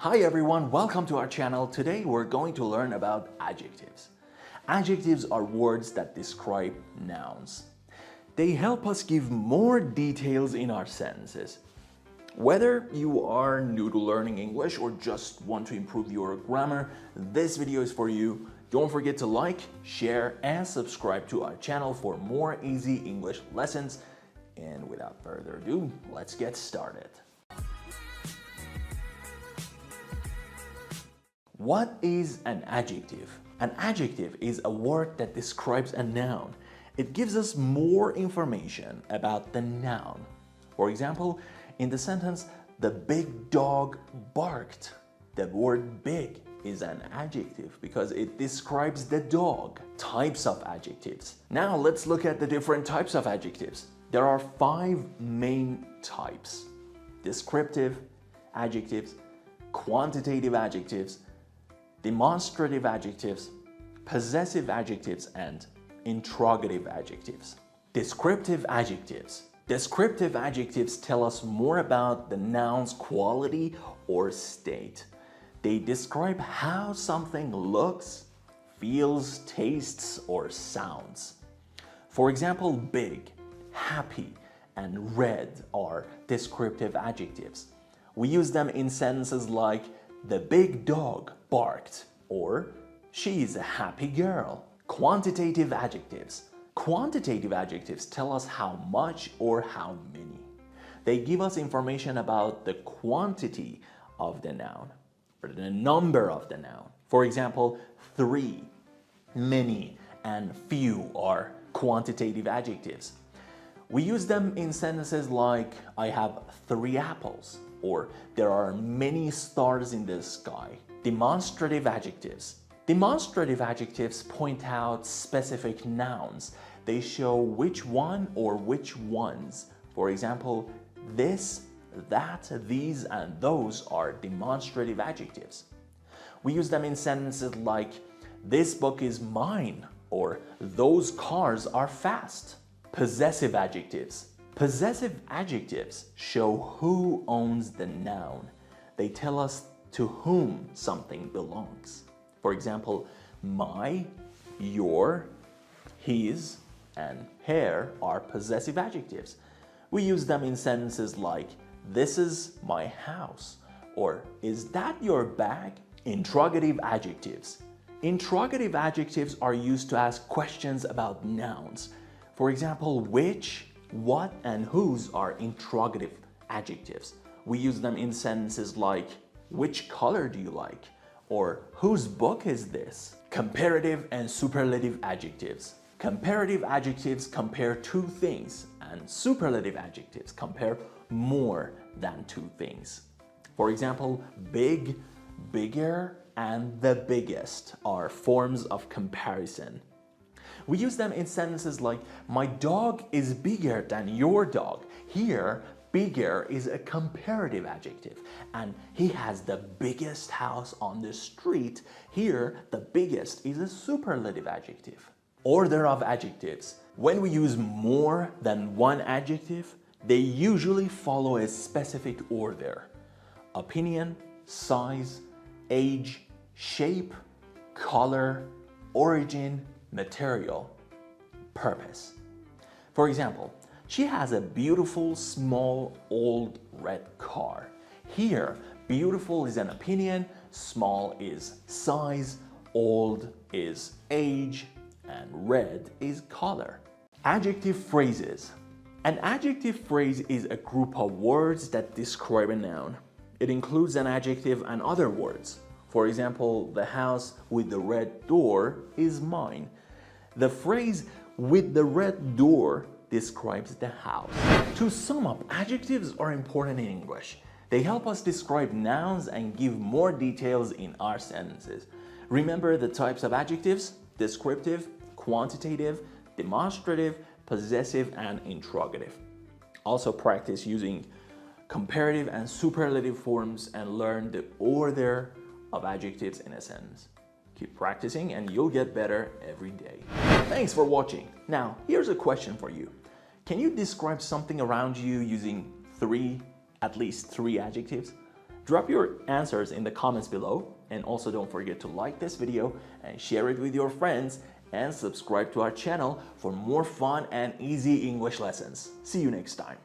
Hi everyone, welcome to our channel. Today we're going to learn about adjectives. Adjectives are words that describe nouns. They help us give more details in our sentences. Whether you are new to learning English or just want to improve your grammar, this video is for you. Don't forget to like, share, and subscribe to our channel for more easy English lessons. And without further ado, let's get started. What is an adjective? An adjective is a word that describes a noun. It gives us more information about the noun. For example, in the sentence, the big dog barked. The word big is an adjective because it describes the dog. Types of adjectives. Now let's look at the different types of adjectives. There are 5 main types: descriptive adjectives, quantitative adjectives, demonstrative adjectives, possessive adjectives, and interrogative adjectives. Descriptive adjectives. Descriptive adjectives tell us more about the noun's quality or state. They describe how something looks, feels, tastes, or sounds. For example, big, happy, and red are descriptive adjectives. We use them in sentences like the big dog barked or she is a happy girl. Quantitative adjectives. Quantitative adjectives tell us how much or how many. They give us information about the quantity of the noun or the number of the noun. For example, 3, many, and few are quantitative adjectives. We use them in sentences like I have 3 apples or there are many stars in the sky. Demonstrative adjectives. Demonstrative adjectives point out specific nouns. They show which one or which ones. For example, this, that, these, and those are demonstrative adjectives. We use them in sentences like this book is mine or those cars are fast. Possessive adjectives. Possessive adjectives show who owns the noun. They tell us to whom something belongs. For example, my, your, his, and her are possessive adjectives. We use them in sentences like this is my house or is that your bag? Interrogative adjectives. Interrogative adjectives are used to ask questions about nouns. For example, which, what, and whose are interrogative adjectives. We use them in sentences like which color do you like? Or whose book is this? Comparative and superlative adjectives. Comparative adjectives compare 2 things and superlative adjectives compare more than 2 things. For example, big, bigger, and the biggest are forms of comparison. We use them in sentences like my dog is bigger than your dog. Here, bigger is a comparative adjective and he has the biggest house on the street. Here, the biggest is a superlative adjective. Order of adjectives. When we use more than one adjective, they usually follow a specific order: opinion, size, age, shape, color, origin, material, purpose. For example, she has a beautiful, small, old red car. Here, beautiful is an opinion, small is size, old is age, and red is color. Adjective phrases. An adjective phrase is a group of words that describe a noun. It includes an adjective and other words. For example, the house with the red door is mine. The phrase with the red door describes the house. To sum up, adjectives are important in English. They help us describe nouns and give more details in our sentences. Remember the types of adjectives: descriptive, quantitative, demonstrative, possessive, and interrogative. Also practice using comparative and superlative forms and learn the order of adjectives in a sentence. Keep practicing and you'll get better every day. Thanks for watching. Now, here's a question for you. Can you describe something around you using at least three adjectives? Drop your answers in the comments below, and also don't forget to like this video and share it with your friends, and subscribe to our channel for more fun and easy English lessons. See you next time.